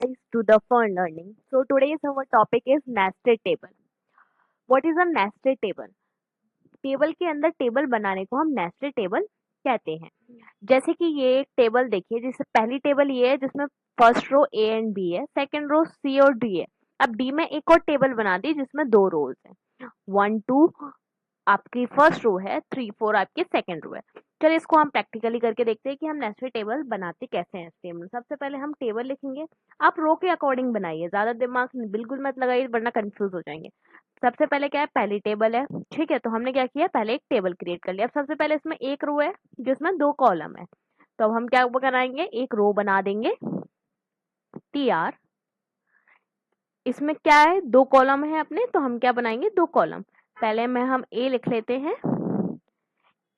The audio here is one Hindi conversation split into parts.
To the fun learning. So today's our topic is nested table. What is a nested table? Table के अंदर टेबल बनाने को हम नेस्टेड टेबल कहते हैं। जैसे कि ये एक टेबल देखिए, जिससे पहली टेबल ये है जिसमें first row A and B है, सेकंड रो सी और डी है। अब डी में एक और टेबल बना दी जिसमें दो रोज हैं, 1 2 आपकी फर्स्ट रो है, 3 4 आपकी सेकंड रो है। चलिए इसको हम प्रैक्टिकली करके देखते हैं कि हम नेस्टेड टेबल बनाते कैसे हैं। टेबल सबसे पहले हम टेबल लिखेंगे। आप रो के अकॉर्डिंग बनाइए, ज्यादा दिमाग बिल्कुल मत लगाइए वरना कंफ्यूज हो जाएंगे। सबसे पहले क्या है, पहली टेबल है, ठीक है। तो हमने क्या किया, पहले एक टेबल क्रिएट कर लिया। अब सबसे पहले इसमें एक रो है जिसमें दो कॉलम है, तो अब हम क्या बनाएंगे, एक रो बना देंगे TR। इसमें क्या है, दो कॉलम है अपने, तो हम क्या बनाएंगे, दो कॉलम। पहले में हम A लिख लेते हैं,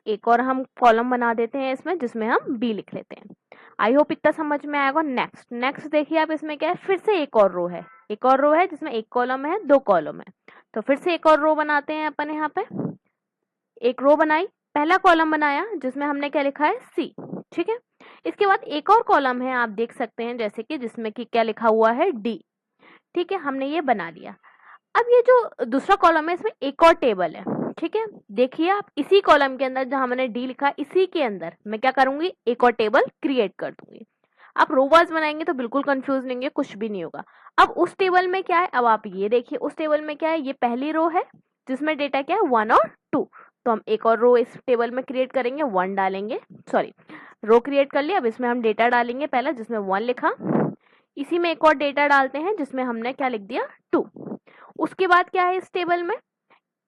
एक और हम कॉलम बना देते हैं इसमें जिसमें हम B लिख लेते हैं। आई होप इतना समझ में आएगा। नेक्स्ट नेक्स्ट देखिए आप, इसमें क्या है, फिर से एक और रो है, एक और रो है जिसमें एक कॉलम है, दो कॉलम है। तो फिर से एक और रो बनाते हैं अपन। यहाँ पे एक रो बनाई, पहला कॉलम बनाया जिसमें हमने क्या लिखा है, C, ठीक है। इसके बाद एक और कॉलम है, आप देख सकते हैं जैसे कि जिसमें कि क्या लिखा हुआ है, D, ठीक है। हमने ये बना लिया। अब ये जो दूसरा कॉलम है इसमें एक और टेबल है, ठीक है। देखिए आप, इसी कॉलम के अंदर जहां मैंने डी लिखा, इसी के अंदर मैं क्या करूंगी, एक और टेबल क्रिएट कर दूंगी। आप रो वाइज बनाएंगे तो बिल्कुल कंफ्यूज नहीं होंगे, कुछ भी नहीं होगा। अब उस टेबल में क्या है, अब आप ये देखिए उस टेबल में क्या है, ये पहली रो है जिसमें डेटा क्या है, 1 और 2। तो हम एक और रो इस टेबल में क्रिएट करेंगे, 1 डालेंगे, सॉरी, रो क्रिएट कर लिया। अब इसमें हम डेटा डालेंगे, पहला जिसमें 1 लिखा, इसी में एक और डेटा डालते हैं जिसमें हमने क्या लिख दिया, 2। उसके बाद क्या है, इस टेबल में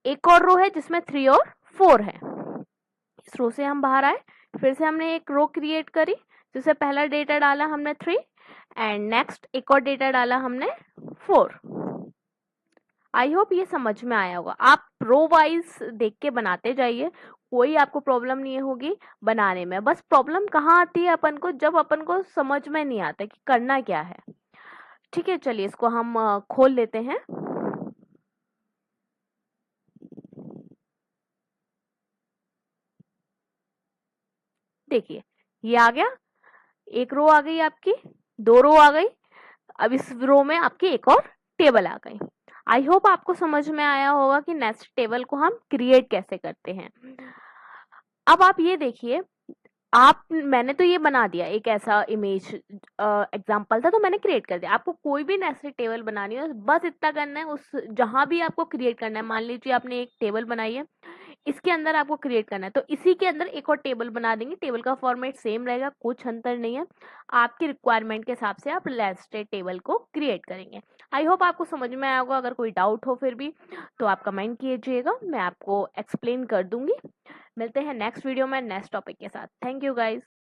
एक और रो है जिसमें 3 और 4 है। इस रो से हम बाहर आए, फिर से हमने एक रो क्रिएट करी जिससे पहला डेटा डाला हमने 3 एंड नेक्स्ट एक और डेटा डाला हमने 4। आई होप ये समझ में आया होगा। आप रो वाइज देख के बनाते जाइए, कोई आपको प्रॉब्लम नहीं होगी बनाने में। बस प्रॉब्लम कहाँ आती है अपन को, जब अपन को समझ में नहीं आता कि करना क्या है, ठीक है। चलिए इसको हम खोल लेते हैं। देखिए ये आ गया, एक रो आ गई आपकी, दो रो आ गई। अब इस रो में आपकी एक और टेबल आ गई। आई होप आपको समझ में आया होगा कि नेक्स्ट टेबल को हम क्रिएट कैसे करते हैं। अब आप ये देखिए, आप, मैंने तो ये बना दिया, एक ऐसा इमेज एग्जांपल था तो मैंने क्रिएट कर दिया। आपको कोई भी नेस्टेड टेबल बनानी है बस इतना करना है, उस जहां भी आपको क्रिएट करना है, मान लीजिए आपने एक टेबल बनाई है, इसके अंदर आपको क्रिएट करना है तो इसी के अंदर एक और टेबल बना देंगे। टेबल का फॉर्मेट सेम रहेगा, कुछ अंतर नहीं है। आपकी रिक्वायरमेंट के हिसाब से आप नेस्टेड टेबल को क्रिएट करेंगे। आई होप आपको समझ में आया होगा। अगर कोई डाउट हो फिर भी तो आप कमेंट कीजिएगा, मैं आपको एक्सप्लेन कर दूंगी। मिलते हैं नेक्स्ट वीडियो में नेक्स्ट टॉपिक के साथ। Thank you guys.